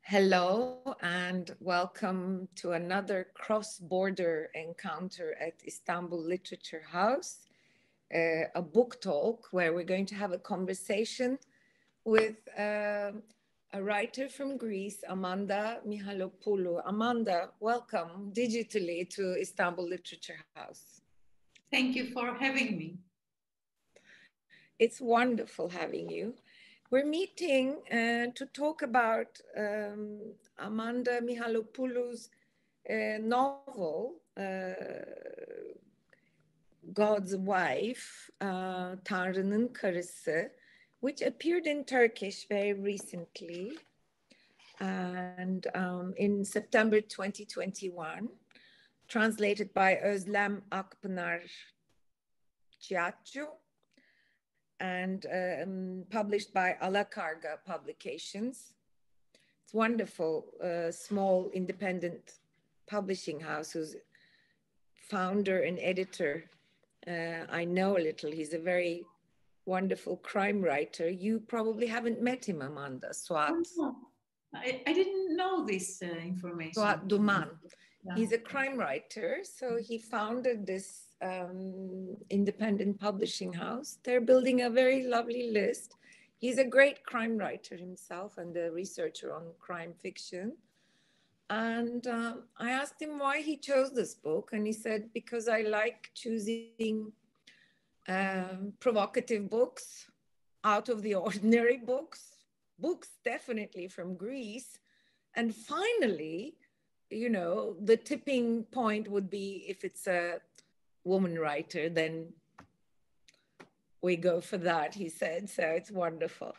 Hello and welcome to another cross-border encounter at Istanbul Literature House, a book talk where we're going to have a conversation with a writer from Greece, Amanda Michalopoulou. Amanda, welcome digitally to Istanbul Literature House. Thank you for having me. It's wonderful having you. We're meeting to talk about Amanda Michalovoulou's novel, God's Wife, Tanrı'nın Karısı, which appeared in Turkish very recently and in September 2021, translated by Özlem Akpınar Ciaccio'nun and published by Alakarga publications. It's wonderful, small independent publishing house whose founder and editor I know a little. He's a very wonderful crime writer. You probably haven't met him, Amanda. Suat. Oh, I didn't know this information. Suat Duman. Yeah. He's a crime writer, so he founded this independent publishing house. They're building a very lovely list. He's a great crime writer himself and a researcher on crime fiction. And I asked him why he chose this book, and he said, because I like choosing provocative books, out of the ordinary books definitely from Greece, and finally, you know, the tipping point would be if it's a woman writer, then we go for that, he said. So it's wonderful.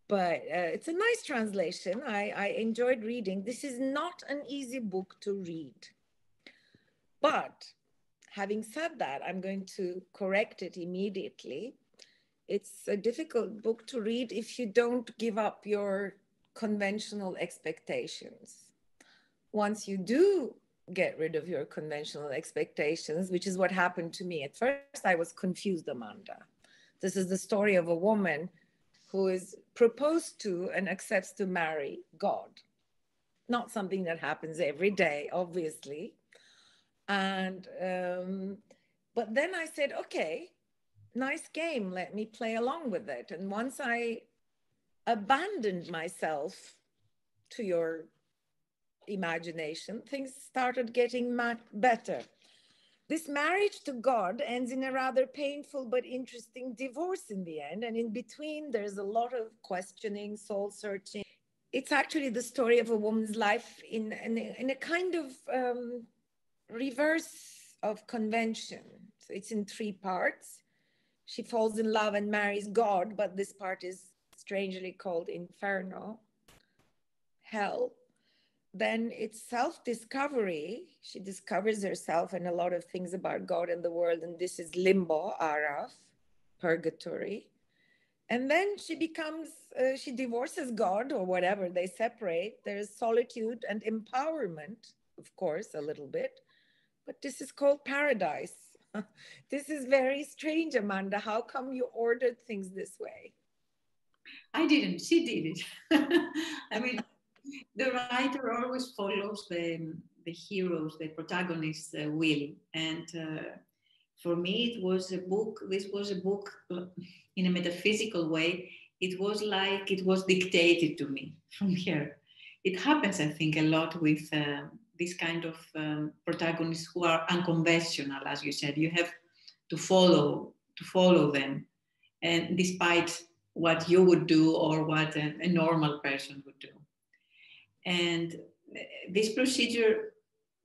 But it's a nice translation. I enjoyed reading. This is not an easy book to read. But having said that, I'm going to correct it immediately. It's a difficult book to read if you don't give up your conventional expectations. Once you do get rid of your conventional expectations, which is what happened to me. At first, I was confused, Amanda. This is the story of a woman who is proposed to and accepts to marry God. Not something that happens every day, obviously. And, but then I said, okay, nice game. Let me play along with it. And once I abandoned myself to your imagination, things started getting better. This marriage to God ends in a rather painful but interesting divorce in the end. And in between, there's a lot of questioning, soul searching. It's actually the story of a woman's life in a kind of reverse of convention. So it's in 3 parts. She falls in love and marries God, but this part is strangely called Inferno, hell. Then it's self-discovery. She discovers herself and a lot of things about God and the world. And this is limbo, araf, purgatory. And then she becomes, she divorces God or whatever, they separate. There's solitude and empowerment, of course, a little bit. But this is called paradise. This is very strange, Amanda. How come you ordered things this way? I didn't, she did it. I mean, the writer always follows the heroes, the protagonist's will. And for me, it was a book, this was a book in a metaphysical way. It was like it was dictated to me from here. It happens, I think, a lot with this kind of protagonists who are unconventional, as you said. You have to follow them, and despite what you would do or what a normal person would do. And this procedure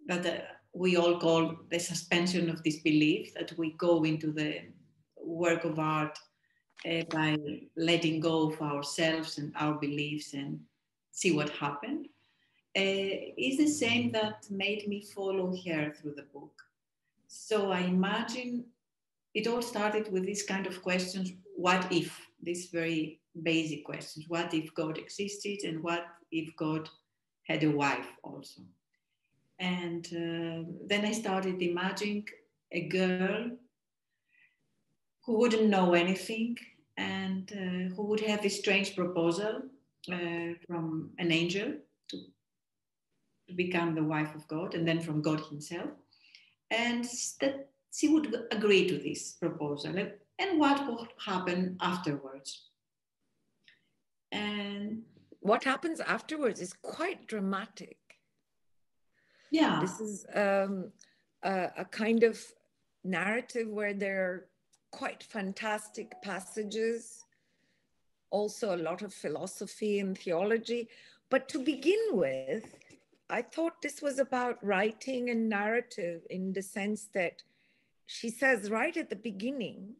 that we all call the suspension of disbelief, that we go into the work of art by letting go of ourselves and our beliefs and see what happened, is the same that made me follow her through the book. So I imagine it all started with this kind of questions, what if, these very basic questions. What if God existed, and what if God had a wife also? And then I started imagining a girl who wouldn't know anything and who would have this strange proposal from an angel to become the wife of God, and then from God himself. And that she would agree to this proposal, and what would happen afterwards. And what happens afterwards is quite dramatic. Yeah. This is a kind of narrative where there are quite fantastic passages, also a lot of philosophy and theology. But to begin with, I thought this was about writing and narrative in the sense that she says right at the beginning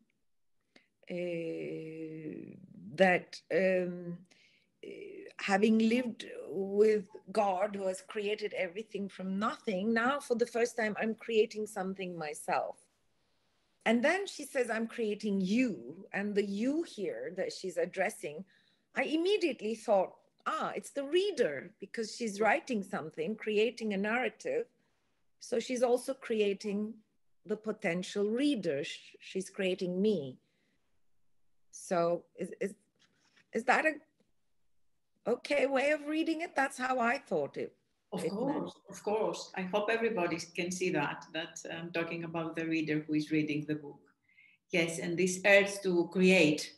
that having lived with God who has created everything from nothing, now for the first time I'm creating something myself. And then she says, I'm creating you. And the you here that she's addressing, I immediately thought, it's the reader, because she's writing something, creating a narrative. So she's also creating the potential reader. She's creating me. So is that a okay way of reading it? That's how I thought it. Of course. I hope everybody can see that I'm talking about the reader who is reading the book. Yes, and this urge to create,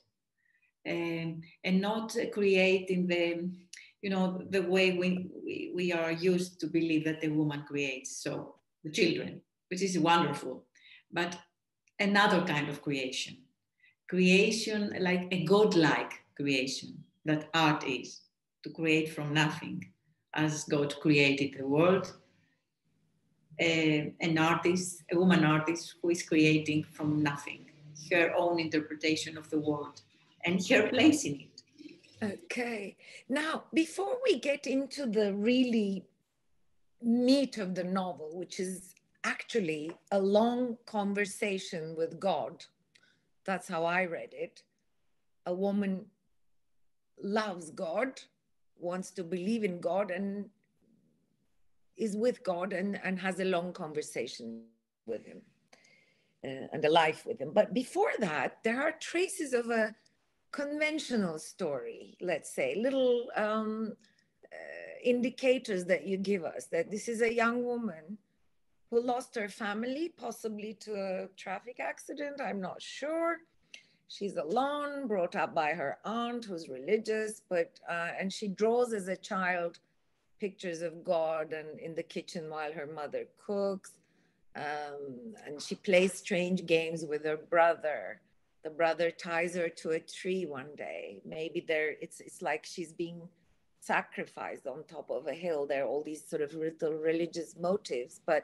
and not create in the way we are used to believe that the woman creates, so the children, which is wonderful, but another kind of creation like a godlike creation that art is, to create from nothing, as God created the world. A woman artist who is creating from nothing, her own interpretation of the world and her place in it. Okay. Now, before we get into the really meat of the novel, which is actually a long conversation with God, that's how I read it. A woman loves God, wants to believe in God, and is with God and has a long conversation with him and a life with him. But before that, there are traces of a conventional story, let's say, little indicators that you give us, that this is a young woman who lost her family, possibly to a traffic accident, I'm not sure. She's alone, brought up by her aunt who's religious, and she draws as a child pictures of God and in the kitchen while her mother cooks. And she plays strange games with her brother. The brother ties her to a tree one day. Maybe it's like she's being sacrificed on top of a hill. There are all these sort of little religious motifs, but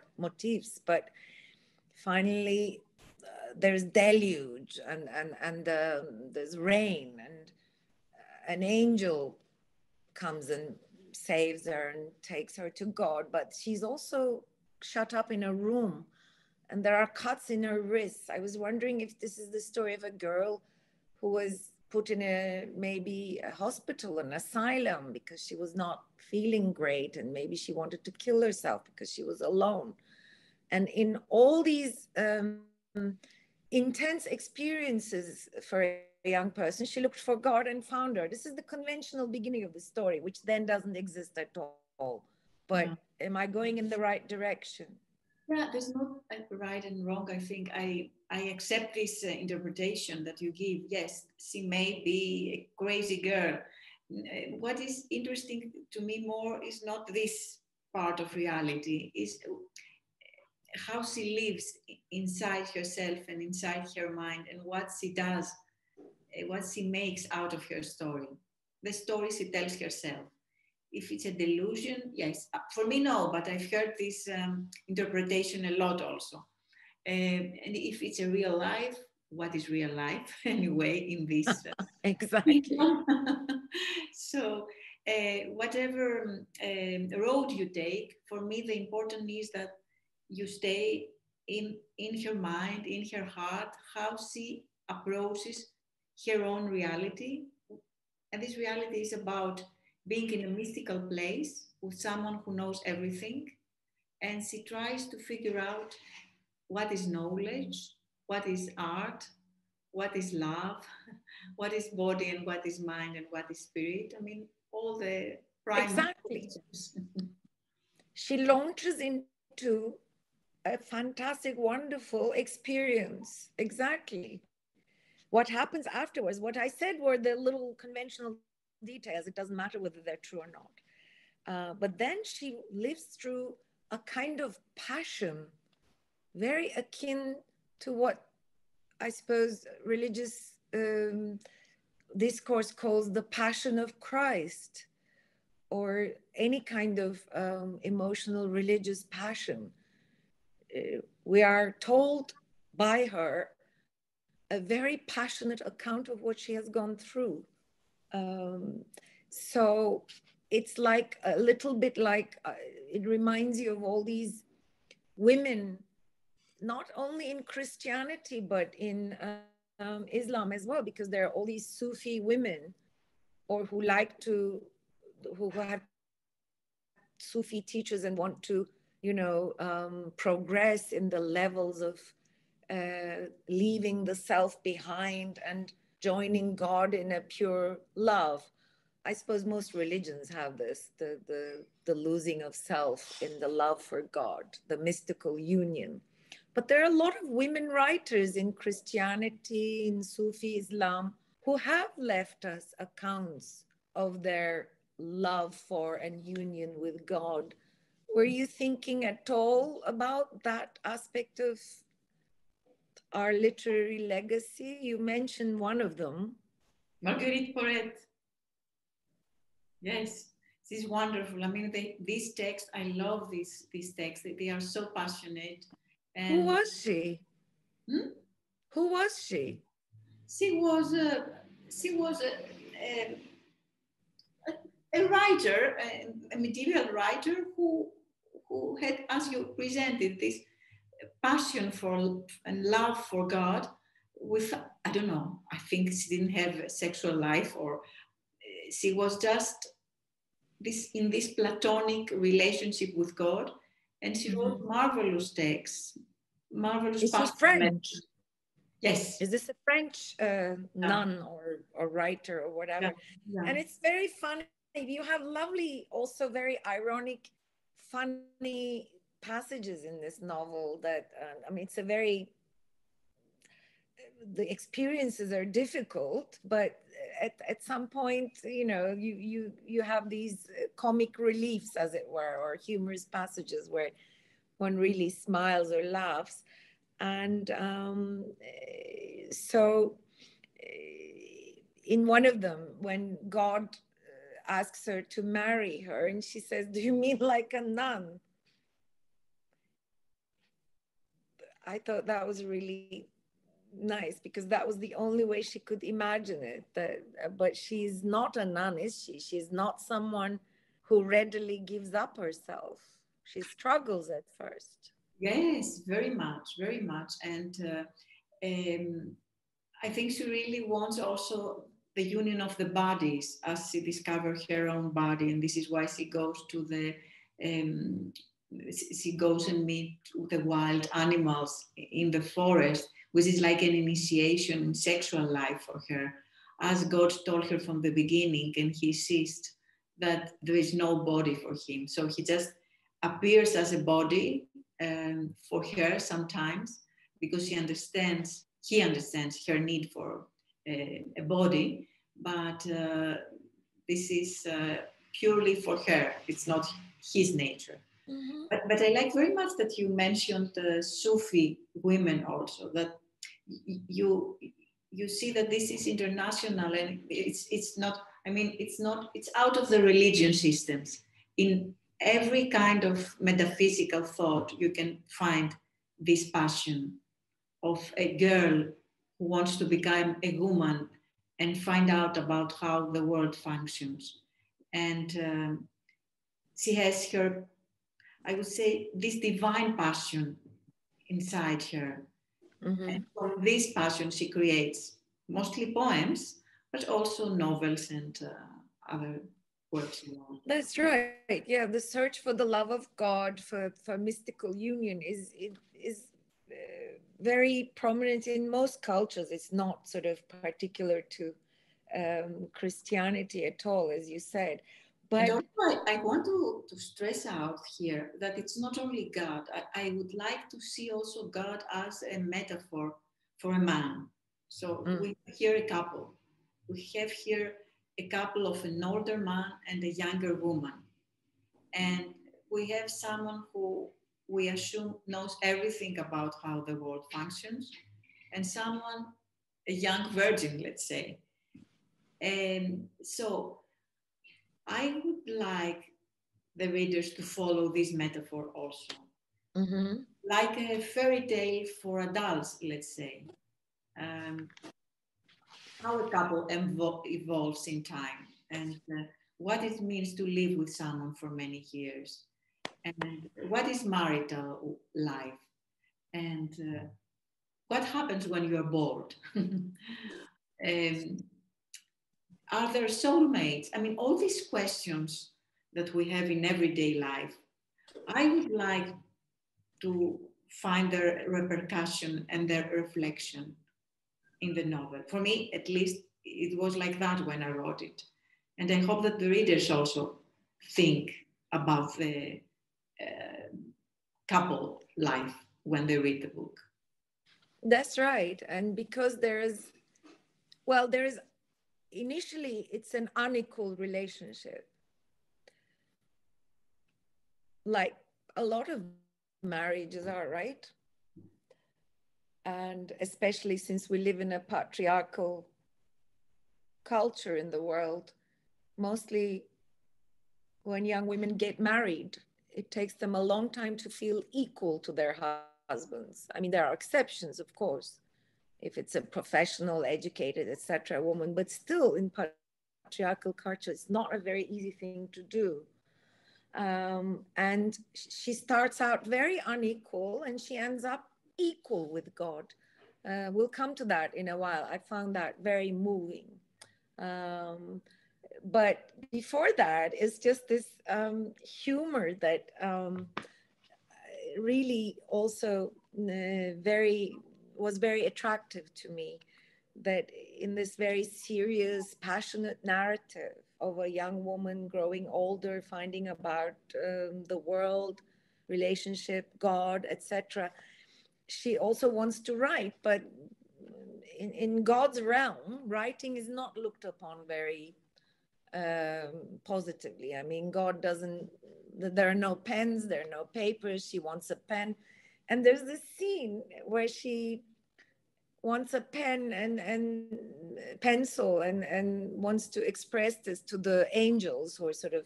finally there's deluge and there's rain, and an angel comes and saves her and takes her to God, but she's also shut up in a room and there are cuts in her wrists. I was wondering if this is the story of a girl who was put in maybe a hospital, an asylum, because she was not feeling great, and maybe she wanted to kill herself because she was alone. And in all these intense experiences for a young person, she looked for God and found her. This is the conventional beginning of the story, which then doesn't exist at all. But am I going in the right direction? Yeah, there's no right and wrong. I think I accept this interpretation that you give. Yes, she may be a crazy girl. What is interesting to me more is not this part of reality, is how she lives inside herself and inside her mind, and what she does, what she makes out of her story, the story she tells herself. If it's a delusion, yes. For me, no, but I've heard this interpretation a lot also. And if it's a real life, what is real life anyway in this? Exactly. So whatever road you take, for me, the important is that you stay in her mind, in her heart, how she approaches her own reality. And this reality is about being in a mystical place with someone who knows everything. And she tries to figure out what is knowledge, what is art, what is love, what is body and what is mind and what is spirit. I mean, all the Exactly. She launches into a fantastic, wonderful experience. Exactly. What happens afterwards, what I said were the little conventional details. It doesn't matter whether they're true or not. But then she lives through a kind of passion, very akin to what I suppose religious discourse calls the passion of Christ, or any kind of emotional religious passion. We are told by her a very passionate account of what she has gone through. So it's like a little bit like, it reminds you of all these women, not only in Christianity, but in Islam as well, because there are all these Sufi women, or who like to, who have Sufi teachers and want to, progress in the levels of leaving the self behind and joining God in a pure love. I suppose most religions have this, the losing of self in the love for God, the mystical union. But there are a lot of women writers in Christianity, in Sufi Islam, who have left us accounts of their love for and union with God. Were you thinking at all about that aspect of our literary legacy? You mentioned one of them. Marguerite Porete. Yes, this is wonderful. I mean, these texts, I love these texts. They are so passionate. And who was she? Who was she? She was a writer, a medieval writer who had, as you presented, this passion for and love for God. With, I don't know, I think she didn't have a sexual life, or she was just in this platonic relationship with God, and she wrote marvelous texts, marvelous. Is she French? Yes. Is this a French nun or writer or whatever? Yeah. And it's very funny. You have lovely, also very ironic, funny passages in this novel that, I mean, it's a very, the experiences are difficult, but at some point, you have these comic reliefs, as it were, or humorous passages where one really smiles or laughs. And so in one of them, when God asks her to marry her, and she says, "Do you mean like a nun?" I thought that was really nice, because that was the only way she could imagine it. But she's not a nun, is she? She's not someone who readily gives up herself. She struggles at first. Yes, very much, very much. And I think she really wants also the union of the bodies, as she discovers her own body. And this is why she goes to she goes and meets the wild animals in the forest, which is like an initiation in sexual life for her, as God told her from the beginning, and he sees that there is no body for him. So he just appears as a body for her sometimes, because he understands her need for a body, but this is purely for her. It's not his nature. Mm-hmm. But I like very much that you mentioned Sufi women also, that you see that this is international, and it's not, I mean, it's out of the religion systems. In every kind of metaphysical thought, you can find this passion of a girl who wants to become a woman and find out about how the world functions. And she has her, I would say, this divine passion inside her. Mm-hmm. And from this passion, she creates mostly poems, but also novels and other works. That's right. Yeah, the search for the love of God, for mystical union is very prominent in most cultures. It's not sort of particular to Christianity at all, as you said. And But also, I want to stress out here that it's not only God. I would like to see also God as a metaphor for a man. So we have here a couple. We have here a couple of an older man and a younger woman. And we have someone who we assume knows everything about how the world functions, and someone, a young virgin, let's say. And so I would like the readers to follow this metaphor also. mm-hmm. Like a fairy tale for adults, let's say. How a couple evolves in time, and what it means to live with someone for many years, and what is marital life, and what happens when you're bored. Are there soulmates? I mean, all these questions that we have in everyday life, I would like to find their repercussion and their reflection in the novel. For me, at least, it was like that when I wrote it. And I hope that the readers also think about the couple life when they read the book. That's right. And because initially it's an unequal relationship. Like a lot of marriages are, right? And especially since we live in a patriarchal culture in the world, mostly when young women get married, it takes them a long time to feel equal to their husbands. I mean, there are exceptions, of course, if it's a professional, educated, etc. woman, but still in patriarchal culture, it's not a very easy thing to do. And she starts out very unequal and she ends up equal with God. We'll come to that in a while. I found that very moving. But before that, it's just this humor that really also was very attractive to me. That in this very serious, passionate narrative of a young woman growing older, finding about the world, relationship, God, etc. She also wants to write, but in God's realm, writing is not looked upon very positively. I mean, God doesn't, there are no pens, there are no papers. She wants a pen. And there's this scene where she wants a pen and pencil and wants to express this to the angels who are sort of,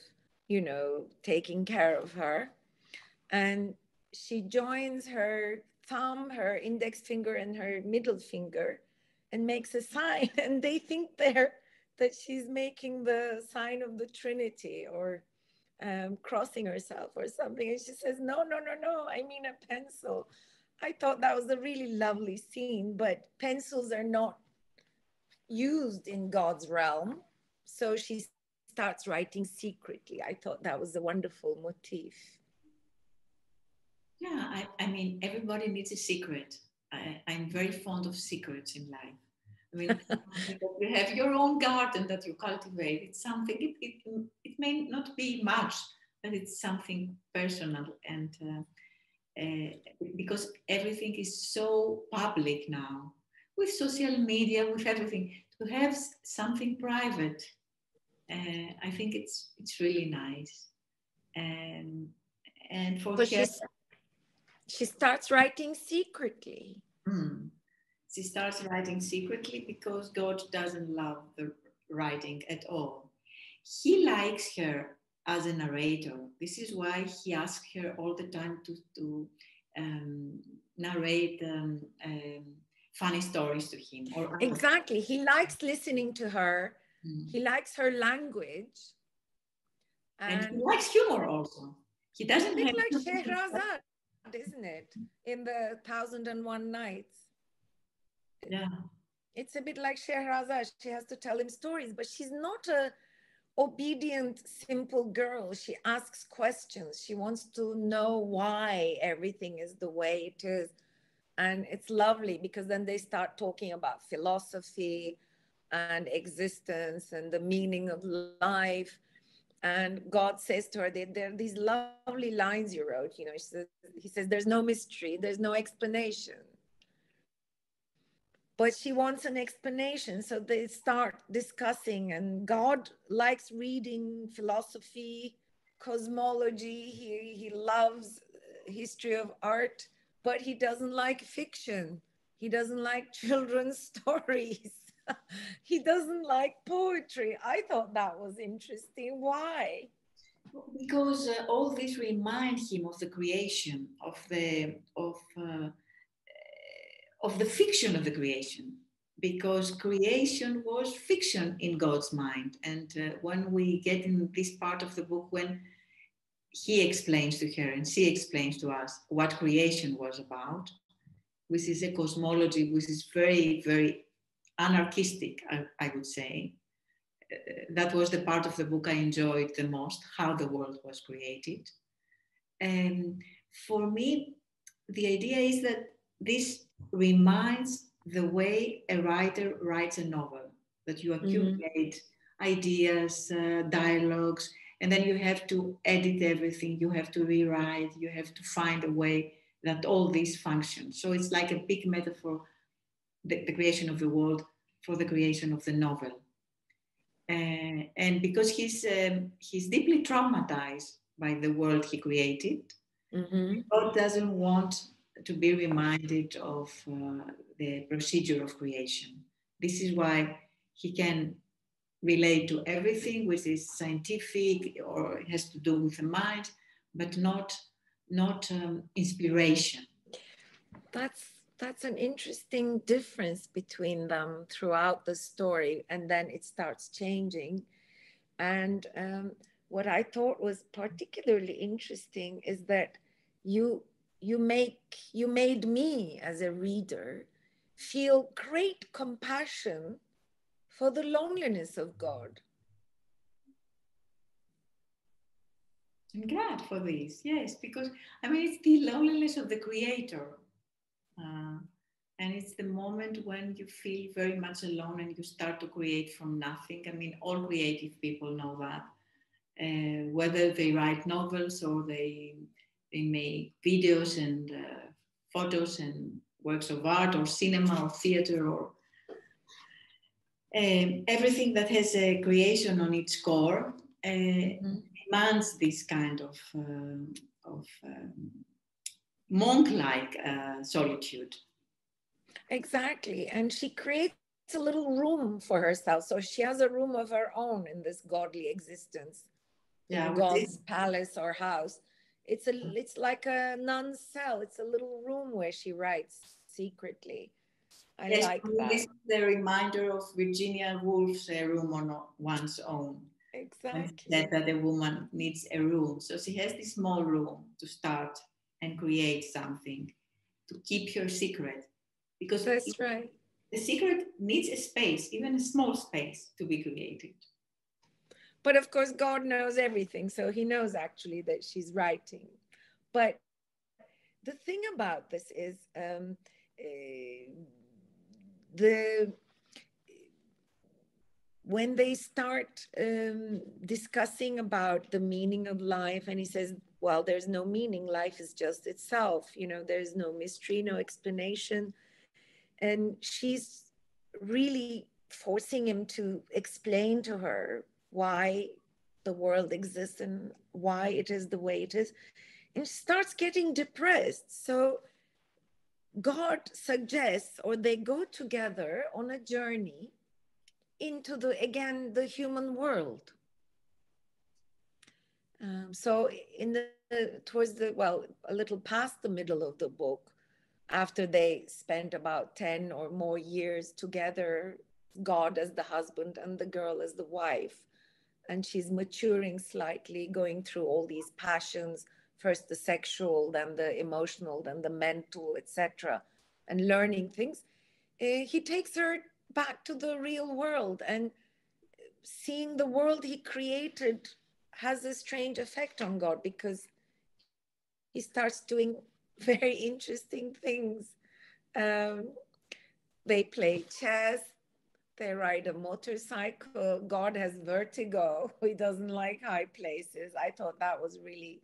taking care of her. And she joins her thumb, her index finger, and her middle finger and makes a sign. And they think that she's making the sign of the Trinity or crossing herself or something. And she says, no, I mean a pencil. I thought that was a really lovely scene, but pencils are not used in God's realm. So she starts writing secretly. I thought that was a wonderful motif. Yeah, I mean, everybody needs a secret. I'm very fond of secrets in life. I mean, you have your own garden that you cultivate. It's something, it may not be much, but it's something personal. And because everything is so public now, with social media, with everything, to have something private, I think it's really nice. And for but her, she starts writing secretly. She starts writing secretly because God doesn't love the writing at all. He likes her as a narrator. This is why he asks her all the time to narrate funny stories to him. Exactly. He likes listening to her. He likes her language. And he likes humor also. He doesn't have... like Shehrazad, isn't it? In the 1001 Nights. Yeah. It's a bit like Shehrazad. She has to tell him stories, but she's not a obedient, simple girl. She asks questions. She wants to know why everything is the way it is. And it's lovely because then they start talking about philosophy and existence and the meaning of life. And God says to her, there are these lovely lines you wrote, you know, he says, there's no mystery, there's no explanation. But she wants an explanation. So they start discussing, and God likes reading philosophy, cosmology. He loves history of art, but he doesn't like fiction. He doesn't like children's stories. He doesn't like poetry. I thought that was interesting. Why? Because all this remind him of the creation, of the fiction of the creation, because creation was fiction in God's mind. And when we get in this part of the book, when he explains to her and she explains to us what creation was about, which is a cosmology which is very, very anarchistic, I would say. That was the part of the book I enjoyed the most, how the world was created. And for me, the idea is that this reminds the way a writer writes a novel, that you accumulate ideas, dialogues, and then you have to edit everything, you have to rewrite, you have to find a way that all these function. So it's like a big metaphor, the creation of the world for the creation of the novel. And because he's deeply traumatized by the world he created, God doesn't want to be reminded of the procedure of creation. This is why he can relate to everything which is scientific or has to do with the mind, but not inspiration. That's an interesting difference between them throughout the story, and then it starts changing. And what I thought was particularly interesting is that you made me as a reader feel great compassion for the loneliness of God. I'm glad for this, yes, because I mean it's the loneliness of the creator. And it's the moment when you feel very much alone and you start to create from nothing. I mean, all creative people know that. Whether they write novels or they make videos and photos and works of art or cinema or theater or everything that has a creation on its core demands this kind of monk-like solitude. Exactly. And she creates a little room for herself. So she has a room of her own in this godly existence, in God's palace or house. It's like a nun's cell. It's a little room where she writes secretly. I like that. This is the reminder of Virginia Woolf's room on one's own. Exactly. That a woman needs a room. So she has this small room to start and create something, to keep her secret. Because that's right. The secret needs a space, even a small space, to be created. But of course, God knows everything. So he knows actually that she's writing. But the thing about this is when they start discussing about the meaning of life, and he says, well, there's no meaning. Life is just itself. You know, there's no mystery, no explanation. And she's really forcing him to explain to her why the world exists and why it is the way it is. And she starts getting depressed. So God suggests, or they go together on a journey into the human world. So a little past the middle of the book, after they spent about 10 or more years together, God as the husband and the girl as the wife, and she's maturing slightly, going through all these passions, first the sexual, then the emotional, then the mental, etc., and learning things. He takes her back to the real world, and seeing the world he created has a strange effect on God, because he starts doing very interesting things. They play chess, They ride a motorcycle. God has vertigo. He doesn't like high places. I thought that was really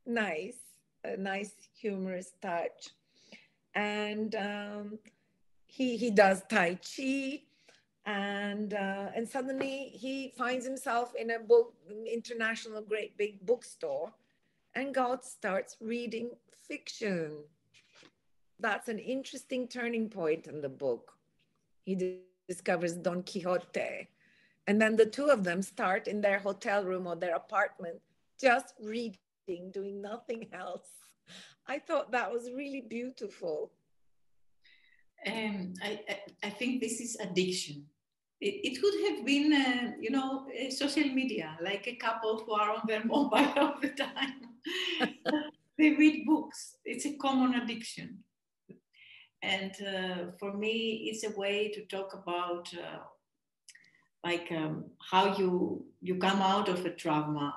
nice, a nice humorous touch. And he does Tai Chi. And suddenly he finds himself in a international great big bookstore, and God starts reading fiction. That's an interesting turning point in the book. He discovers Don Quixote, and then the two of them start in their hotel room or their apartment just reading, doing nothing else. I thought that was really beautiful. I think this is addiction. It could have been, social media, like a couple who are on their mobile all the time. They read books. It's a common addiction. And for me, it's a way to talk about how you come out of a trauma.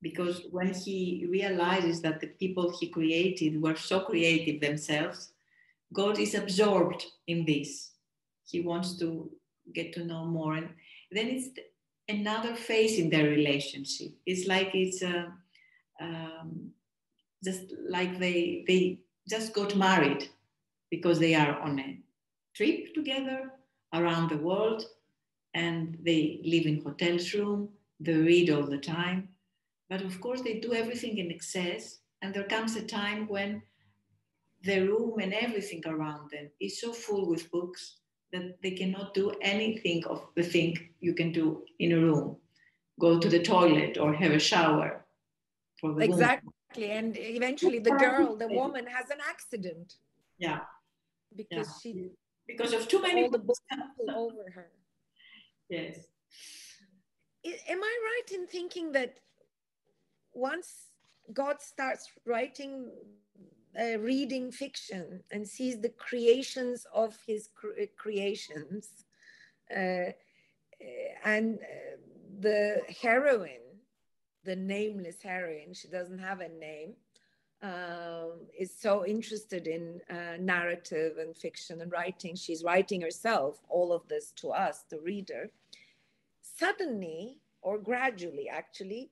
Because when he realizes that the people he created were so creative themselves, God is absorbed in this. He wants to get to know more. And then it's another phase in their relationship. It's like just like they just got married because they are on a trip together around the world, and they live in hotels room, they read all the time. But of course they do everything in excess, and there comes a time when the room and everything around them is so full with books that they cannot do anything of the thing you can do in a room. Go to the toilet or have a shower. For the exactly. Woman. And eventually the woman has an accident. Yeah. Because of too many all the books over her. Yes. Am I right in thinking that once God starts writing reading fiction and sees the creations of his creations, and the heroine, the nameless heroine, she doesn't have a name, is so interested in narrative and fiction and writing. She's writing herself all of this to us, the reader. Suddenly, or gradually actually,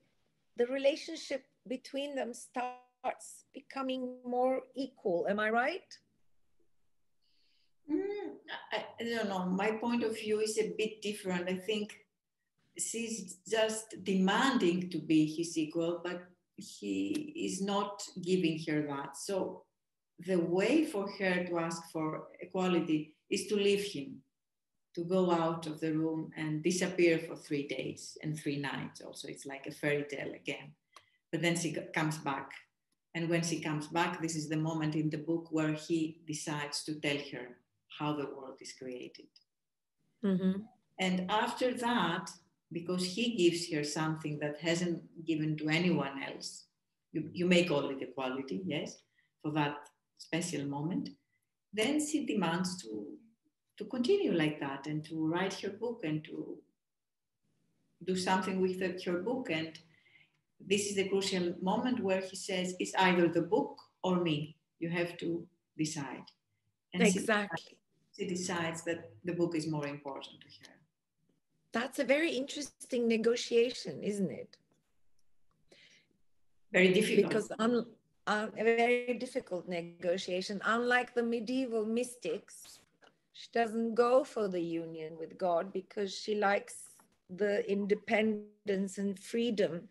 the relationship between them starts becoming more equal. Am I right? I don't know. My point of view is a bit different. I think she's just demanding to be his equal, but he is not giving her that. So the way for her to ask for equality is to leave him, to go out of the room and disappear for 3 days and 3 nights. Also, it's like a fairy tale again. But then she comes back. And when she comes back, this is the moment in the book where he decides to tell her how the world is created. Mm-hmm. And after that, because he gives her something that hasn't given to anyone else, you may call it equality, yes, for that special moment, then she demands to continue like that and to write her book and to do something with her book. And this is the crucial moment where he says, it's either the book or me. You have to decide. And exactly. She decides that the book is more important to her. That's a very interesting negotiation, isn't it? Very difficult. Because a very difficult negotiation. Unlike the medieval mystics, she doesn't go for the union with God because she likes the independence and freedom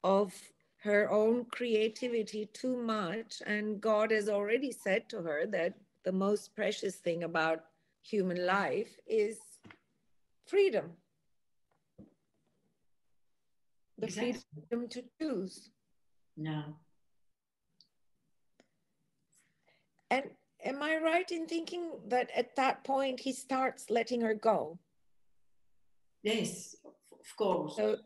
of her own creativity too much. And God has already said to her that the most precious thing about human life is freedom. The freedom to choose. No. And am I right in thinking that at that point he starts letting her go? Yes, of course. So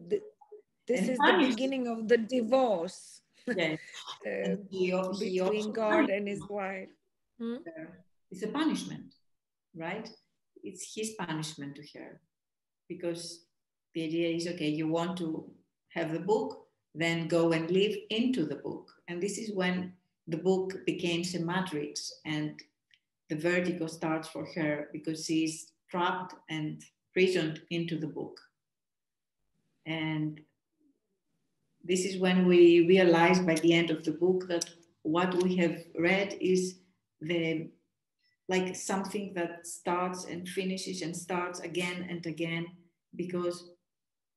this is the beginning of the divorce. Yes. Between God and his wife. It's a punishment, right? It's his punishment to her. Because the idea is, okay, you want to have the book, then go and live into the book. And this is when the book becomes a matrix and the vertigo starts for her because she's trapped and prisoned into the book. And this is when we realize by the end of the book that what we have read is like something that starts and finishes and starts again and again, because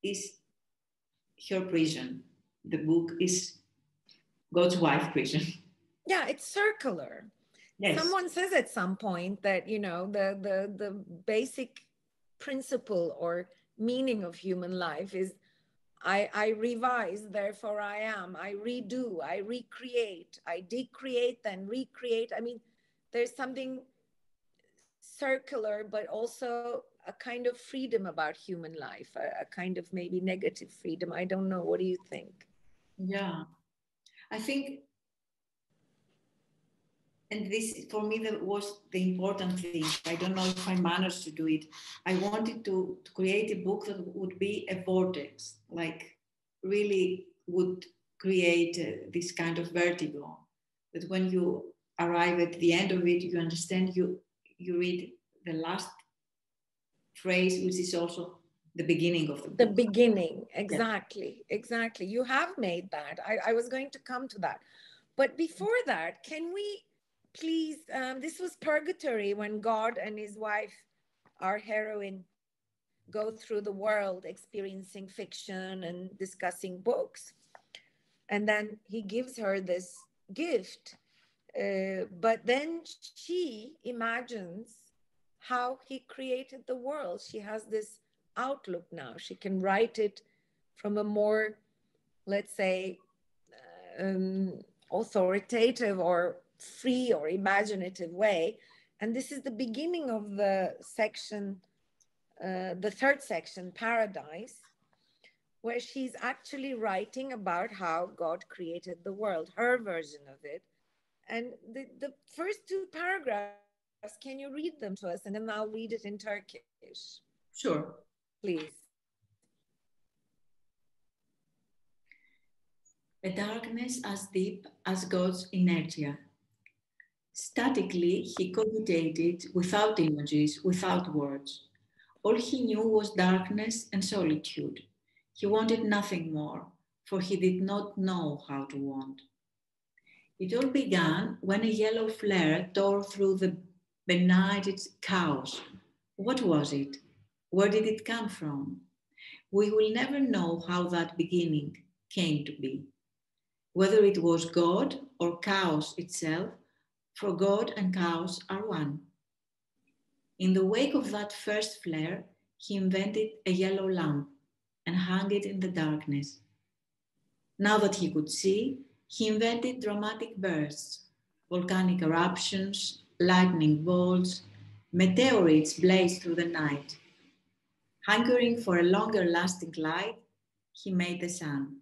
it's her prison. The book is God's wife prison. Yeah, it's circular. Yes. Someone says at some point that, you know, the basic principle or meaning of human life is I revise, therefore I am. I redo, I recreate, I decreate, then recreate. I mean, there's something circular, but also a kind of freedom about human life, a kind of maybe negative freedom. I don't know. What do you think? Yeah, I think, and this for me that was the important thing. I don't know if I managed to do it. I wanted to create a book that would be a vortex, like really would create this kind of vertigo, that when you arrive at the end of it, you understand, you read the last phrase, which is also the beginning of the book. The beginning, exactly, exactly. You have made that. I was going to come to that. But before that, can we please, this was purgatory when God and his wife, our heroine, go through the world experiencing fiction and discussing books. And then he gives her this gift. But then she imagines how he created the world. She has this outlook now. She can write it from a more, let's say, authoritative or free or imaginative way. And this is the beginning of the section, the third section, Paradise, where she's actually writing about how God created the world, her version of it. And the first two paragraphs, can you read them to us? And then I'll read it in Turkish. Sure. Please. A darkness as deep as God's inertia. Statically, he cogitated without images, without words. All he knew was darkness and solitude. He wanted nothing more, for he did not know how to want. It all began when a yellow flare tore through the benighted chaos. What was it? Where did it come from? We will never know how that beginning came to be. Whether it was God or chaos itself, for God and chaos are one. In the wake of that first flare, he invented a yellow lamp and hung it in the darkness. Now that he could see, he invented dramatic bursts, volcanic eruptions, lightning bolts, meteorites blazed through the night. Hungering for a longer lasting light, he made the sun.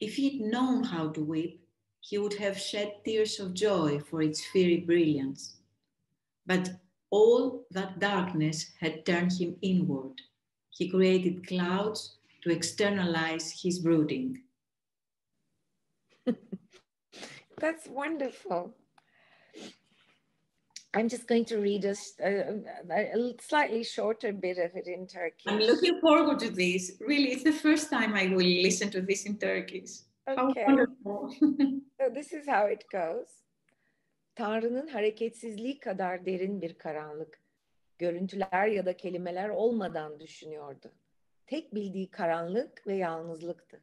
If he'd known how to weep, he would have shed tears of joy for its fiery brilliance. But all that darkness had turned him inward. He created clouds to externalize his brooding. That's wonderful. I'm just going to read a slightly shorter bit of it in Turkish. I'm looking forward to this. Really, it's the first time I will listen to this in Turkish. Okay. How wonderful. So this is how it goes. Tanrı'nın hareketsizliği kadar derin bir karanlık. Görüntüler ya da kelimeler olmadan düşünüyordu. Tek bildiği karanlık ve yalnızlıktı.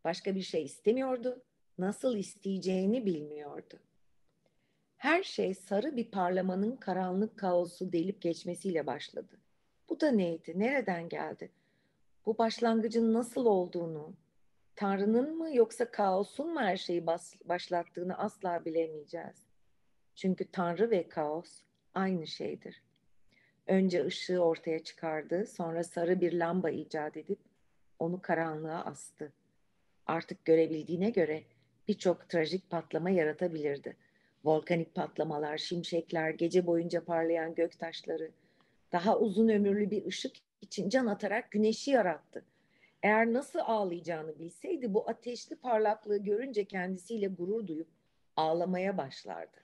Başka bir şey istemiyordu. Nasıl isteyeceğini bilmiyordu. Her şey sarı bir parlamanın karanlık kaosu delip geçmesiyle başladı. Bu da neydi? Nereden geldi? Bu başlangıcın nasıl olduğunu, Tanrı'nın mı yoksa kaosun mu her şeyi başlattığını asla bilemeyeceğiz. Çünkü Tanrı ve kaos aynı şeydir. Önce ışığı ortaya çıkardı, sonra sarı bir lamba icat edip onu karanlığa astı. Artık görebildiğine göre birçok trajik patlama yaratabilirdi. Volkanik patlamalar, şimşekler, gece boyunca parlayan göktaşları, daha uzun ömürlü bir ışık için can atarak güneşi yarattı. Eğer nasıl ağlayacağını bilseydi bu ateşli parlaklığı görünce kendisiyle gurur duyup ağlamaya başlardı.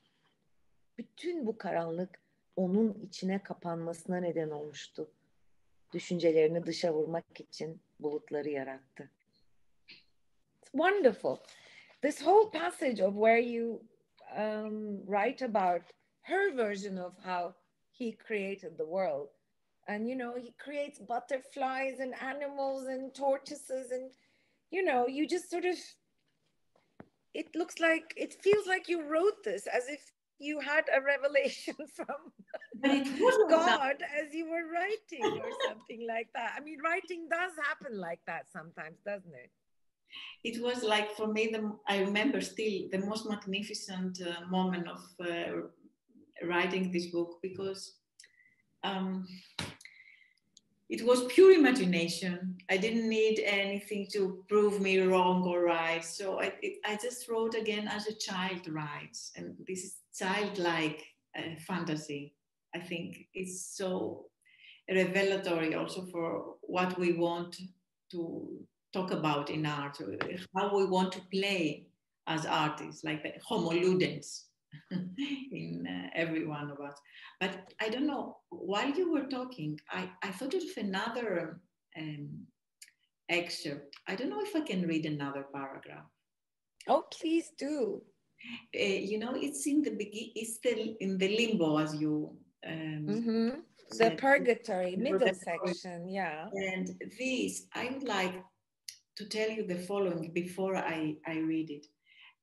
Bütün bu karanlık onun içine kapanmasına neden olmuştu. Düşüncelerini dışa vurmak için bulutları yarattı. It's wonderful. This whole passage of where you write about her version of how he created the world. And, you know, he creates butterflies and animals and tortoises and, you know, you just sort of, it feels like you wrote this as if you had a revelation from God as you were writing or something like that. I mean, writing does happen like that sometimes, doesn't it? It was like, for me, I remember still the most magnificent moment of writing this book, because it was pure imagination. I didn't need anything to prove me wrong or right. So I just wrote again as a child writes. And this is childlike fantasy. I think it's so revelatory also for what we want to talk about in art, how we want to play as artists, like the homo ludens in every one of us. But I don't know, while you were talking, I thought of another excerpt. I don't know if I can read another paragraph. Oh, please do. You know, it's in the in the limbo, as you the purgatory, middle section, yeah. And this, I would like to tell you the following before I read it.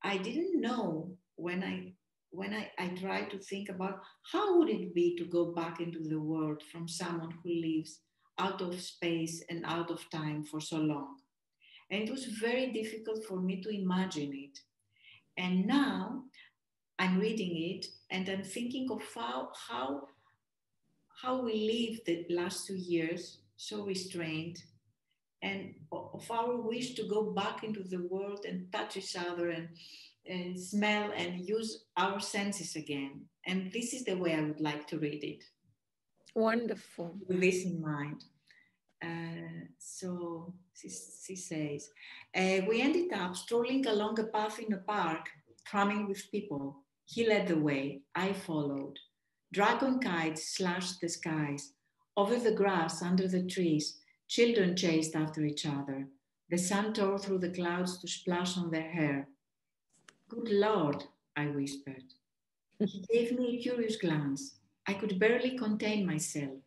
I didn't know when I tried to think about how would it be to go back into the world from someone who lives out of space and out of time for so long. And it was very difficult for me to imagine it. And now I'm reading it and I'm thinking of how we lived the last 2 years, so restrained, and of our wish to go back into the world and touch each other and smell and use our senses again. And this is the way I would like to read it. Wonderful. With this in mind. So she says, we ended up strolling along a path in a park, cramming with people. He led the way, I followed. Dragon kites slashed the skies. Over the grass, under the trees, children chased after each other. The sun tore through the clouds to splash on their hair. Good Lord, I whispered. He gave me a curious glance. I could barely contain myself.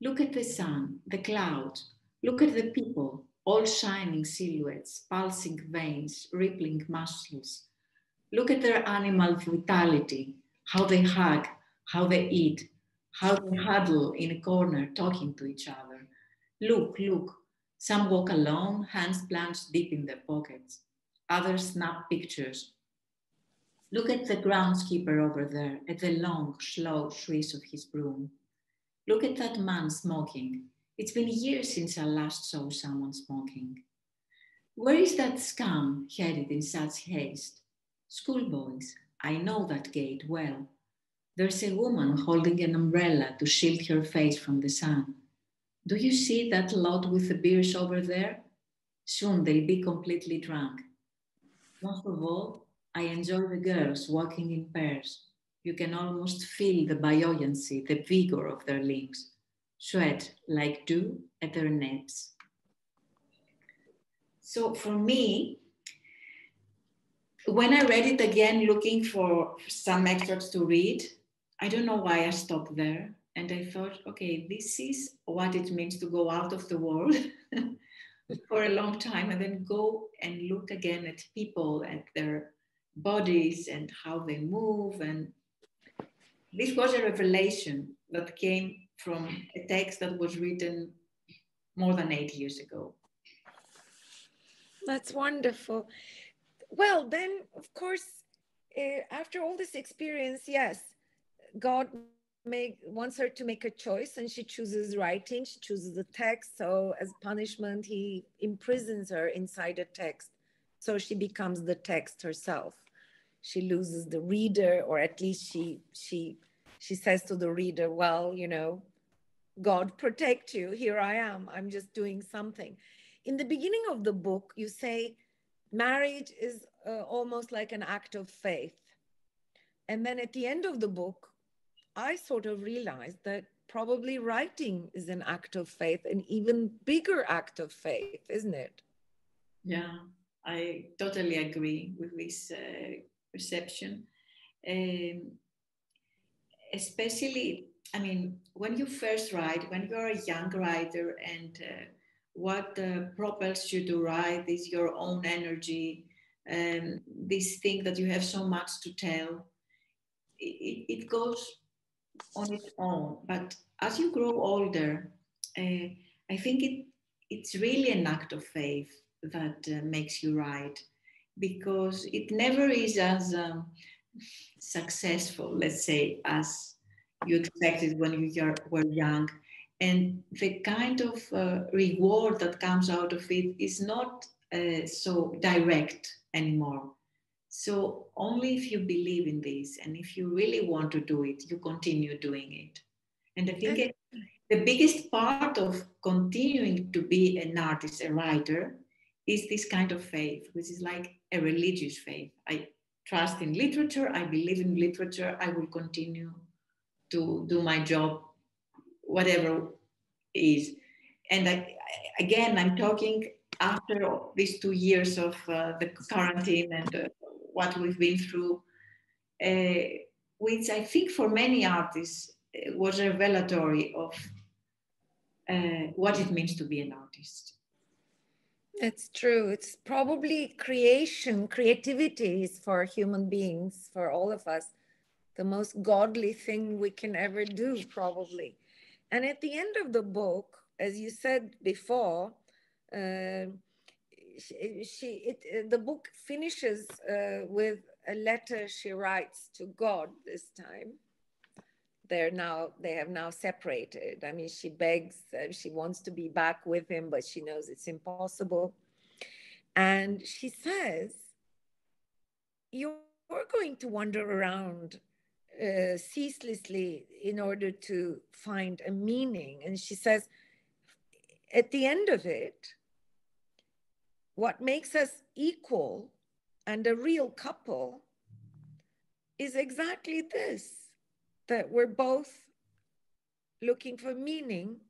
Look at the sun, the clouds. Look at the people, all shining silhouettes, pulsing veins, rippling muscles. Look at their animal vitality, how they hug, how they eat, how they huddle in a corner talking to each other. Look, look. Some walk alone, hands plunged deep in their pockets. Others snap pictures. Look at the groundskeeper over there, at the long, slow swish of his broom. Look at that man smoking. It's been years since I last saw someone smoking. Where is that scum headed in such haste? Schoolboys, I know that gate well. There's a woman holding an umbrella to shield her face from the sun. Do you see that lot with the beers over there? Soon they'll be completely drunk. Most of all, I enjoy the girls walking in pairs. You can almost feel the buoyancy, the vigor of their limbs. Sweat like dew at their necks. So for me, when I read it again, looking for some extracts to read, I don't know why I stopped there. And I thought, okay, this is what it means to go out of the world for a long time and then go and look again at people, at their bodies and how they move. And this was a revelation that came from a text that was written more than 8 years ago. That's wonderful. Well, then, of course, after all this experience, yes, God wants her to make a choice, and she chooses writing. She chooses the text. So as punishment, he imprisons her inside a text. So she becomes the text herself. She loses the reader, or at least she says to the reader, well, you know, God protect you. Here I am. I'm just doing something. In the beginning of the book, you say marriage is almost like an act of faith. And then at the end of the book, I sort of realized that probably writing is an act of faith, an even bigger act of faith, isn't it? Yeah, I totally agree with this perception. Especially, I mean, when you first write, when you're a young writer, and what propels you to write is your own energy, this thing that you have so much to tell. It goes on its own. But as you grow older, I think it's really an act of faith that makes you write, because it never is as successful, let's say, as you expected when you were young. And the kind of reward that comes out of it is not so direct anymore. So only if you believe in this and if you really want to do it, you continue doing it. And I think the biggest part of continuing to be an artist, a writer, is this kind of faith, which is like a religious faith. I trust in literature, I believe in literature, I will continue to do my job, whatever is. And I'm talking after these 2 years of the quarantine and what we've been through, which I think for many artists was revelatory of what it means to be an artist. It's true. It's probably creativity is for human beings, for all of us, the most godly thing we can ever do, probably. And at the end of the book, as you said before, the book finishes with a letter she writes to God this time. They have now separated. I mean, she begs, she wants to be back with him, but she knows it's impossible. And she says, you're going to wander around ceaselessly in order to find a meaning. And she says, at the end of it, what makes us equal and a real couple is exactly this, that we're both looking for meaning.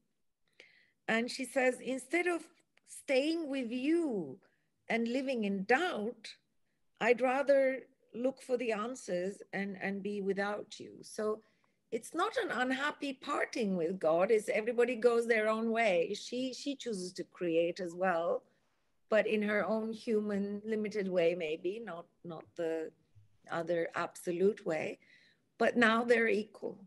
And she says, instead of staying with you and living in doubt, I'd rather look for the answers and be without you. So it's not an unhappy parting with God. It's everybody goes their own way. She chooses to create as well, but in her own human limited way, maybe not the other absolute way. But now they're equal.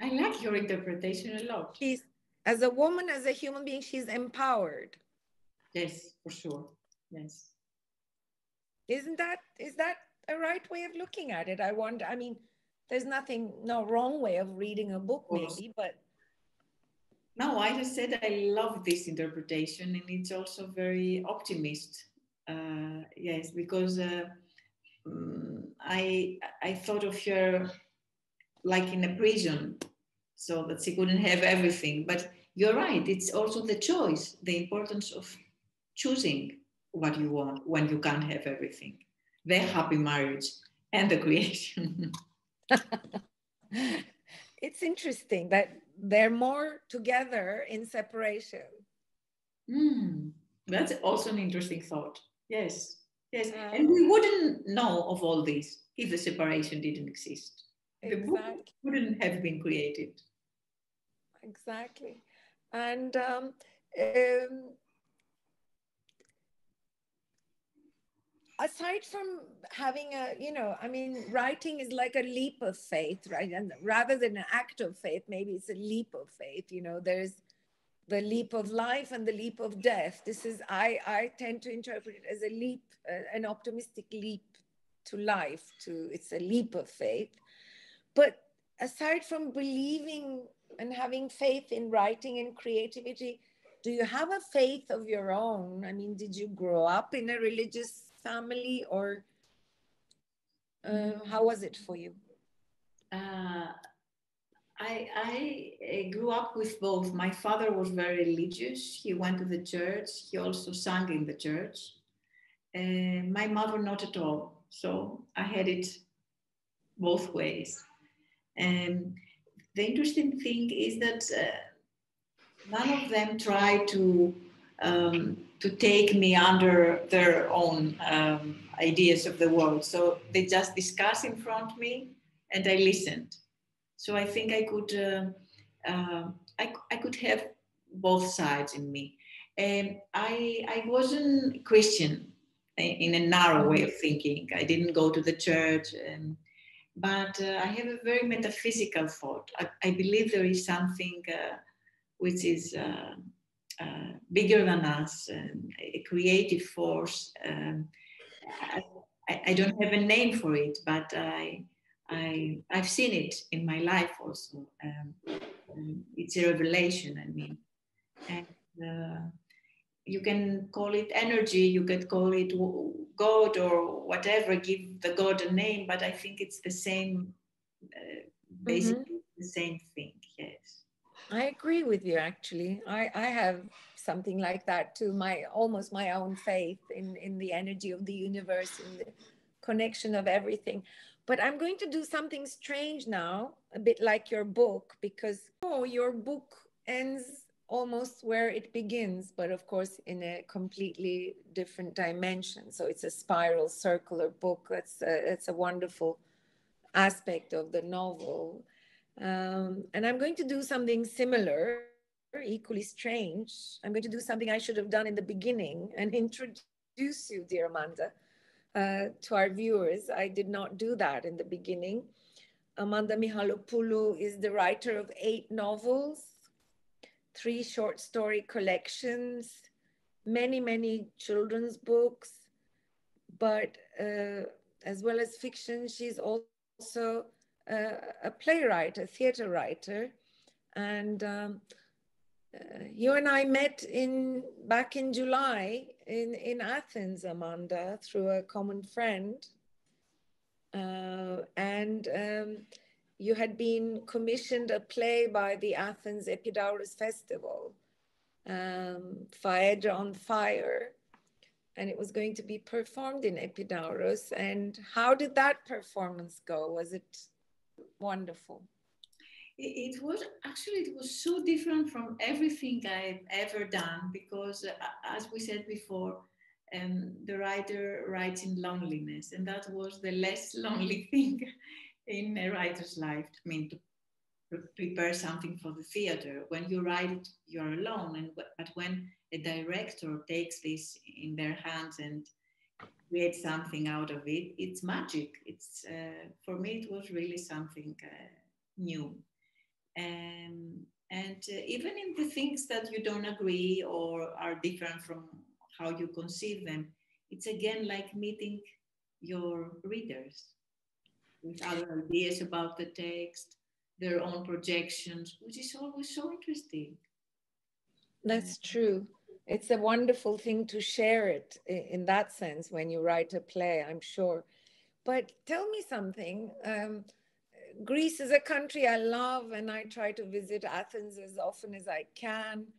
I like your interpretation a lot. She's, as a woman, as a human being, she's empowered. Yes, for sure. Yes. Is that a right way of looking at it? I mean, there's no wrong way of reading a book, maybe, but. No, I just said I love this interpretation, and it's also very optimist. Yes, because I thought of her like in a prison, so that she couldn't have everything. But you're right, it's also the choice, the importance of choosing what you want when you can't have everything. The happy marriage and the creation. It's interesting that they're more together in separation. That's also an interesting thought. Yes, yes. And we wouldn't know of all this if the separation didn't exist. The book wouldn't have been created. Exactly. And aside from having writing is like a leap of faith, right? And rather than an act of faith, maybe it's a leap of faith. There's the leap of life and the leap of death. I tend to interpret it as a leap, an optimistic leap to life. It's a leap of faith. But aside from believing and having faith in writing and creativity, do you have a faith of your own? I mean, did you grow up in a religious family, or how was it for you? I grew up with both. My father was very religious. He went to the church. He also sang in the church. My mother, not at all. So I had it both ways. And the interesting thing is that none of them try to take me under their own ideas of the world. So they just discuss in front of me, and I listened. So I think I could have both sides in me. And I wasn't Christian in a narrow way of thinking. I didn't go to the church, but I have a very metaphysical thought. I believe there is something which is bigger than us, a creative force. I don't have a name for it, but I've seen it in my life also. It's a revelation, I mean. And you can call it energy, you could call it God or whatever, give the God a name, but I think it's the same, basically the same thing, yes. I agree with you, actually. I have something like that too, almost my own faith in the energy of the universe, in the connection of everything. But I'm going to do something strange now, a bit like your book, because your book ends almost where it begins, but of course in a completely different dimension. So it's a spiral, circular book. It's a wonderful aspect of the novel. And I'm going to do something similar, equally strange. I'm going to do something I should have done in the beginning and introduce you, dear Amanda, to our viewers. I did not do that in the beginning. Amanda Michalopoulou is the writer of 8 novels, 3 short story collections, many children's books, but as well as fiction, she's also a playwright, a theater writer. And you and I met back in July in Athens, Amanda, through a common friend. You had been commissioned a play by the Athens Epidaurus Festival, Phaedra on Fire, and it was going to be performed in Epidaurus. And how did that performance go? Was it wonderful? It was so different from everything I've ever done, because as we said before, the writer writes in loneliness, and that was the less lonely thing in a writer's life. I mean, to prepare something for the theater. When you write it, you're alone. But when a director takes this in their hands and creates something out of it, it's magic. It's for me, it was really something new. And even in the things that you don't agree or are different from how you conceive them, it's again like meeting your readers with other ideas about the text, their own projections, which is always so interesting. That's true. It's a wonderful thing to share it in that sense when you write a play, I'm sure. But tell me something. Greece is a country I love, and I try to visit Athens as often as I can.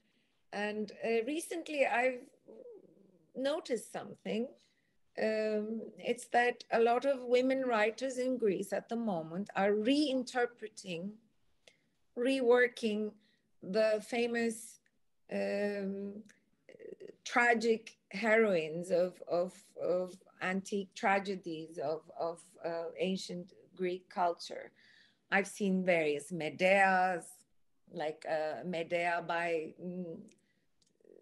And recently I've noticed something. It's that a lot of women writers in Greece at the moment are reinterpreting, reworking the famous tragic heroines of antique tragedies of ancient Greek culture. I've seen various Medeas, like Medea by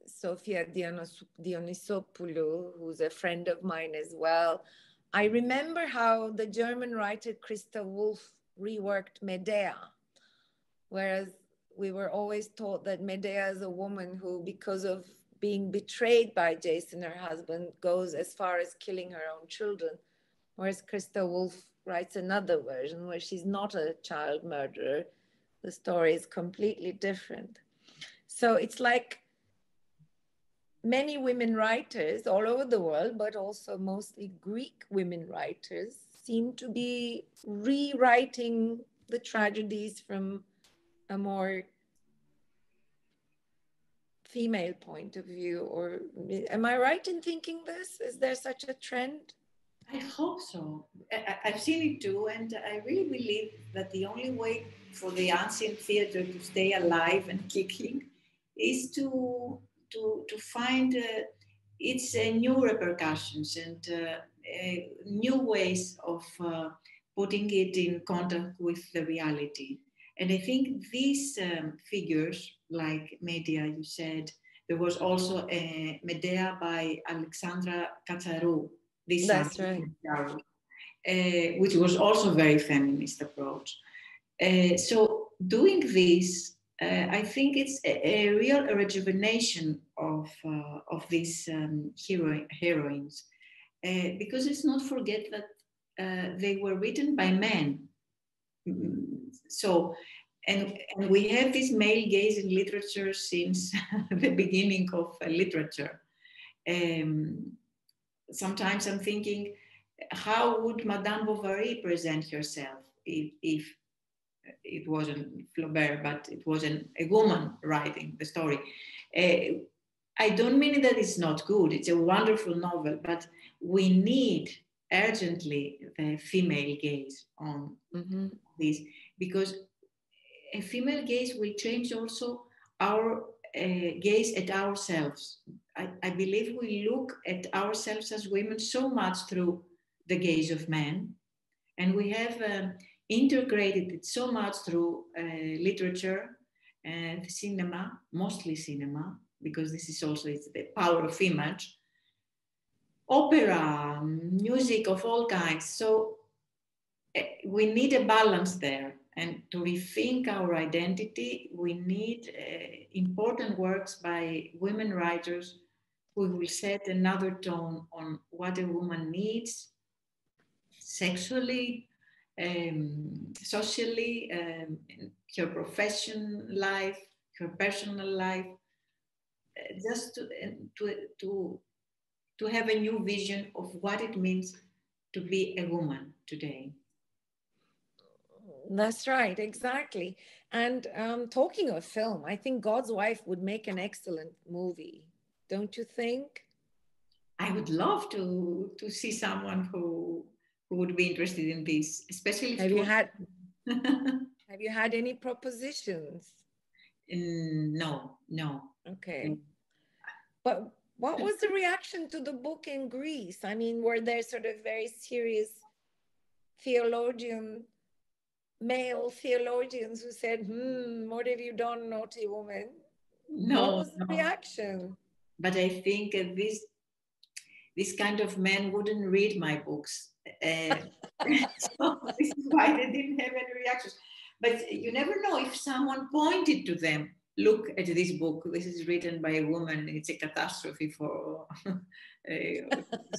Sophia Dionysopoulou, who's a friend of mine as well. I remember how the German writer Christa Wolf reworked Medea, whereas we were always taught that Medea is a woman who, because of being betrayed by Jason, her husband, goes as far as killing her own children. Whereas Christa Wolf writes another version where she's not a child murderer. The story is completely different. So it's like many women writers all over the world, but also mostly Greek women writers, seem to be rewriting the tragedies from a more female point of view. Or am I right in thinking this? Is there such a trend? I hope so. I've seen it too, and I really believe that the only way for the ancient theater to stay alive and kicking is to find its new repercussions and new ways of putting it in contact with the reality. And I think these figures, like Medea, you said, there was also a Medea by Alexandra Katsaru. That's right. Which was also very feminist approach. So doing this, I think it's a real rejuvenation of these heroines, because let's not forget that they were written by men. So, and we have this male gaze in literature since the beginning of literature. Sometimes I'm thinking, how would Madame Bovary present herself if it wasn't Flaubert, but it wasn't a woman writing the story? I don't mean that it's not good. It's a wonderful novel, but we need urgently the female gaze on this, because a female gaze will change also our gaze at ourselves. I believe we look at ourselves as women so much through the gaze of men, and we have integrated it so much through literature and cinema, mostly cinema, because this is also it's the power of image, opera, music of all kinds. So we need a balance there. And to rethink our identity, we need important works by women writers who will set another tone on what a woman needs sexually, socially, her profession life, her personal life, just to have a new vision of what it means to be a woman today. That's right, exactly. And talking of film, I think God's Wife would make an excellent movie, don't you think? I would love to see someone who would be interested in this, especially. Have you had any propositions? No. Okay. But what was the reaction to the book in Greece? I mean, were there sort of very serious male theologians who said, what have you done, naughty woman? No. What was the reaction? But I think this kind of men wouldn't read my books. So this is why they didn't have any reactions. But you never know, if someone pointed to them, look at this book, this is written by a woman, it's a catastrophe for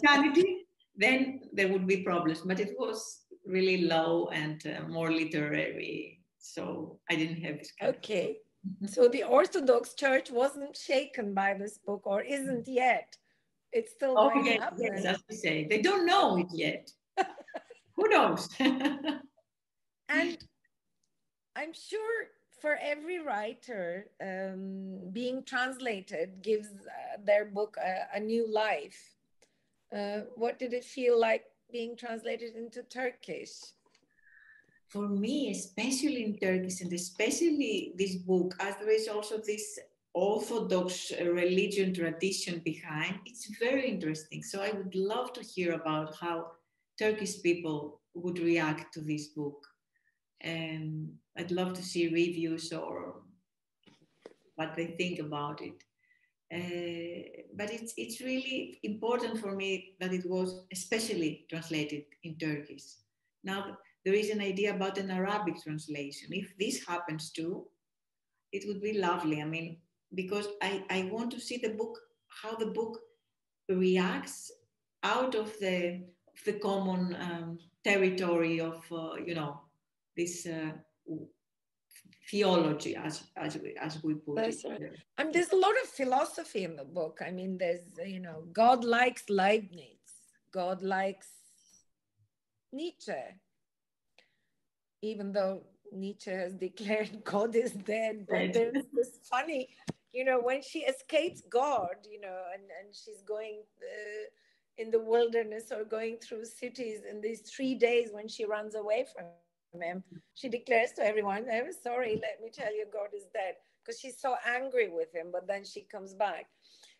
sanity, then there would be problems. But it was really low and more literary, so I didn't have this kind Okay. So the Orthodox Church wasn't shaken by this book, or isn't yet. It's still going to happen. Yes, as we say, they don't know it yet. Who knows? And I'm sure for every writer, being translated gives their book a new life. What did it feel like being translated into Turkish? For me, especially in Turkish, and especially this book, as there is also this Orthodox religion tradition behind, it's very interesting. So I would love to hear about how Turkish people would react to this book. And I'd love to see reviews or what they think about it. But it's really important for me that it was especially translated in Turkish. Now, there is an idea about an Arabic translation. If this happens too, it would be lovely. I mean, because I want to see the book, how the book reacts out of the common territory of, this theology, as we put That's it. Right. I mean, there's a lot of philosophy in the book. I mean, there's, God likes Leibniz. God likes Nietzsche. Even though Nietzsche has declared God is dead, but there's this funny, when she escapes God, and she's going in the wilderness or going through cities in these 3 days when she runs away from him. She declares to everyone, I'm sorry, let me tell you, God is dead, because she's so angry with him, but then she comes back.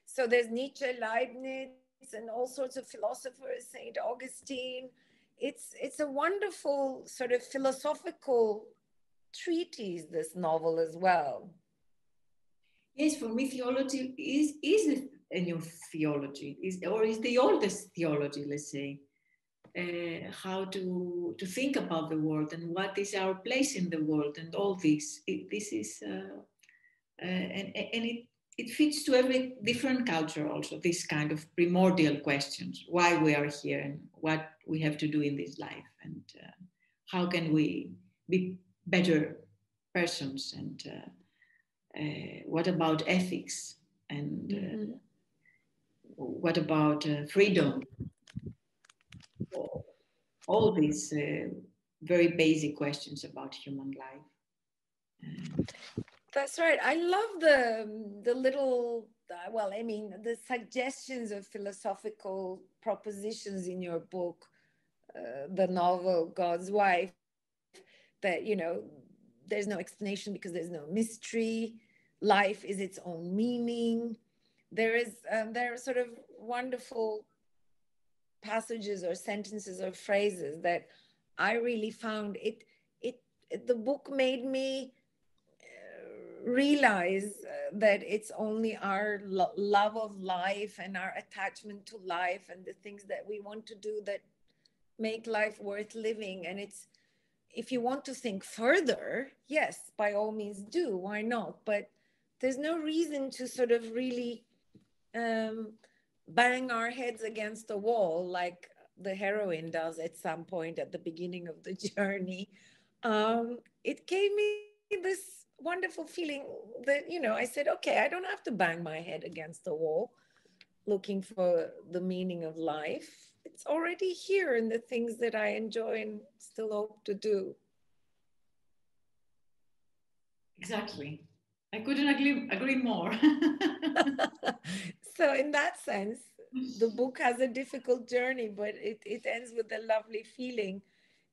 So there's Nietzsche, Leibniz, and all sorts of philosophers, St. Augustine. It's a wonderful sort of philosophical treatise, this novel as well. Yes, for me, theology is a new theology, is the oldest theology, let's say. How to think about the world and what is our place in the world and all this. This is and it fits to every different culture also. This kind of primordial questions: why we are here and what we have to do in this life, and how can we be better persons, and what about ethics, and what about freedom. All these very basic questions about human life. That's right. I love the little, the suggestions of philosophical propositions in your book, the novel God's Wife, that, there's no explanation because there's no mystery. Life is its own meaning. There are sort of wonderful passages or sentences or phrases that I really found the book made me realize that it's only our love of life and our attachment to life and the things that we want to do that make life worth living. And if you want to think further, yes, by all means do, why not? But there's no reason to sort of really bang our heads against the wall like the heroine does at some point at the beginning of the journey. It gave me this wonderful feeling that, I said, okay, I don't have to bang my head against the wall looking for the meaning of life. It's already here in the things that I enjoy and still hope to do. Exactly. I couldn't agree more. So in that sense, the book has a difficult journey, but it ends with a lovely feeling.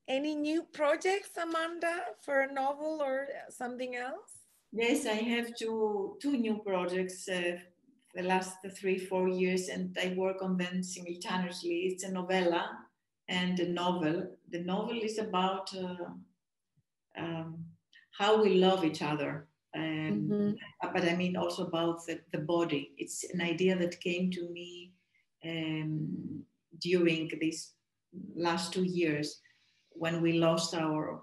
Any new projects, Amanda, for a novel or something else? Yes, I have two new projects the last 3-4 years, and I work on them simultaneously. It's a novella and a novel. The novel is about how we love each other. But I mean also about the body. It's an idea that came to me during these last 2 years when we lost our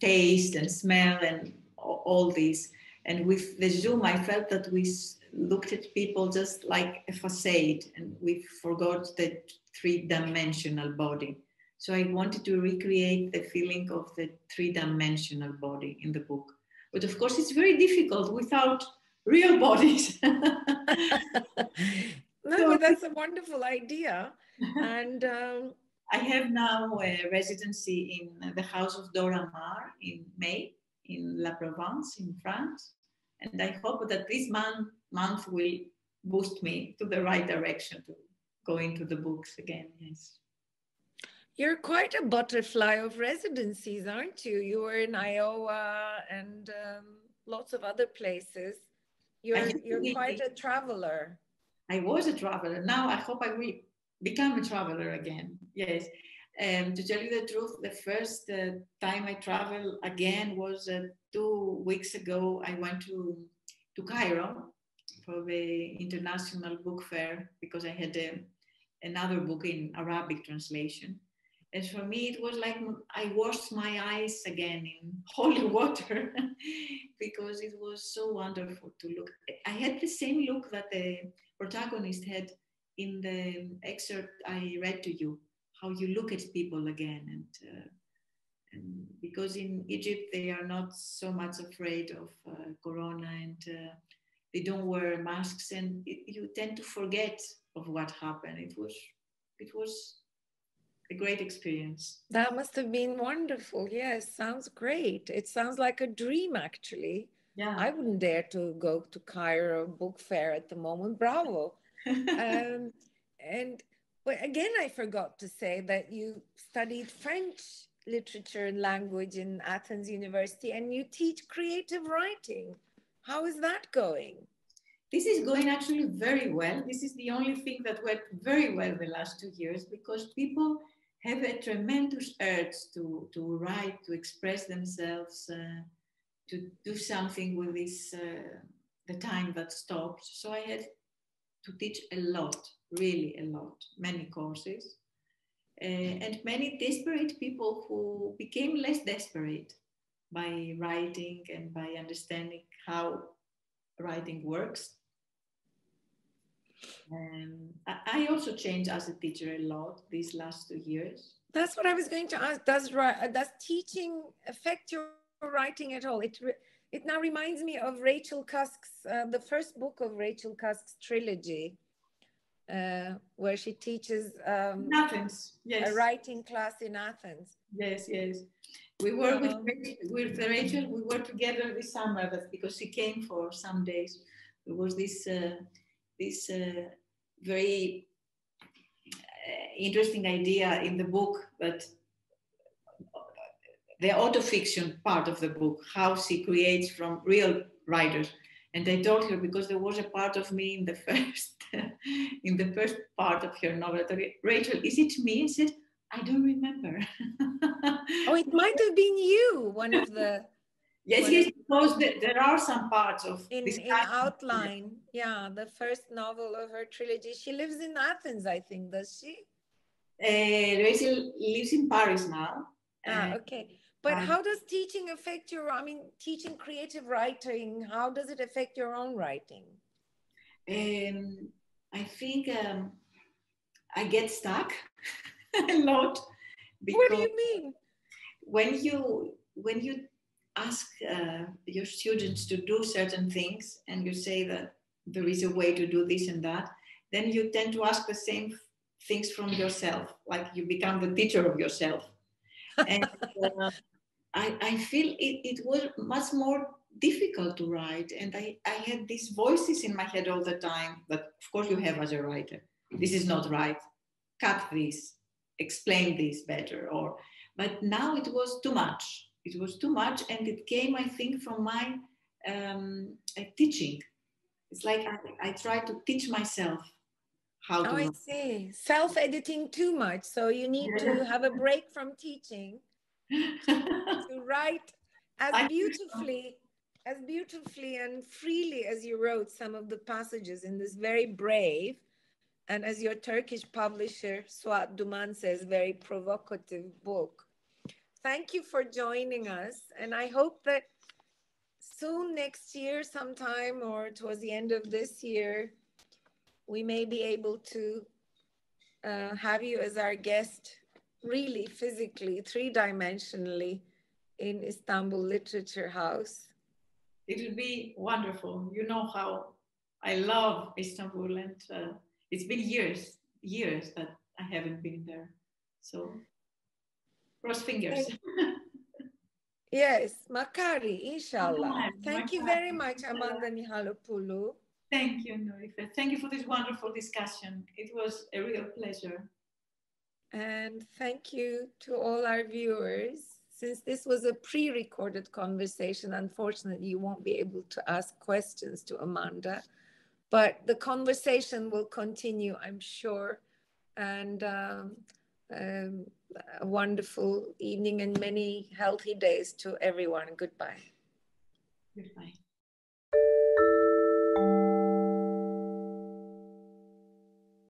taste and smell and all this. And with the Zoom, I felt that we looked at people just like a facade, and we forgot the three-dimensional body. So I wanted to recreate the feeling of the three-dimensional body in the book. But of course, it's very difficult without real bodies. No, but that's a wonderful idea. And I have now a residency in the house of Dora Maar in May, in La Provence, in France. And I hope that this month will boost me to the right direction to go into the books again, yes. You're quite a butterfly of residencies, aren't you? You were in Iowa and lots of other places. You're quite a traveler. I was a traveler. Now I hope I will become a traveler again. Yes. To tell you the truth, the first time I traveled again was 2 weeks ago. I went to Cairo for the International Book Fair because I had another book in Arabic translation. And for me, it was like I washed my eyes again in holy water because it was so wonderful to look. I had the same look that the protagonist had in the excerpt I read to you, how you look at people again. And because in Egypt, they are not so much afraid of Corona, and they don't wear masks, and you tend to forget of what happened. It was a great experience. That must have been wonderful. Yes, sounds great. It sounds like a dream, actually. Yeah. I wouldn't dare to go to Cairo Book Fair at the moment. Bravo. But again, I forgot to say that you studied French literature and language in Athens University, and you teach creative writing. How is that going? This is going actually very well. This is the only thing that went very well the last 2 years, because people have a tremendous urge to write, to express themselves, to do something with this, the time that stops. So I had to teach a lot, really a lot, many courses, and many desperate people who became less desperate by writing and by understanding how writing works. I also changed as a teacher a lot these last 2 years. That's what I was going to ask. Does teaching affect your writing at all? It now reminds me of Rachel Cusk's, the first book of Rachel Cusk's trilogy, where she teaches Athens, yes. a writing class in Athens. Yes, yes. We were with Rachel, we were together this summer, but because she came for some days. There was this very interesting idea in the book, that the autofiction part of the book, how she creates from real writers. And I told her, because there was a part of me in the first part of her novel, Rachel, is it me? I said, I don't remember. Oh, it might have been you, one of the... Yes, yes, because there are some parts of in outline. Yeah, the first novel of her trilogy. She lives in Athens, I think, does she? Rachel lives in Paris now. Okay. But how does teaching affect teaching creative writing, how does it affect your own writing? I think I get stuck a lot. What do you mean? When you ask your students to do certain things, and you say that there is a way to do this and that, then you tend to ask the same things from yourself, like you become the teacher of yourself. And I feel it was much more difficult to write, and I had these voices in my head all the time that, of course, you have as a writer. This is not right. Cut this. Explain this better. But now it was too much. It was too much, and it came, I think, from my teaching. It's like I try to teach myself how to write. I see. Self-editing too much. So you need to have a break from teaching to write as beautifully and freely as you wrote some of the passages in this very brave, and as your Turkish publisher Suat Duman says, very provocative book. Thank you for joining us, and I hope that soon, next year sometime, or towards the end of this year, we may be able to have you as our guest, really physically, three-dimensionally, in Istanbul Literature House. It will be wonderful. You know how I love Istanbul, and it's been years that I haven't been there. So cross fingers. Yes, Makari, inshallah. Thank you very much, Amanda Michalopoulou. Thank you, Nilüfer. Thank you for this wonderful discussion. It was a real pleasure. And thank you to all our viewers. Since this was a pre-recorded conversation, unfortunately, you won't be able to ask questions to Amanda, but the conversation will continue, I'm sure. And a wonderful evening and many healthy days to everyone. Goodbye. Goodbye.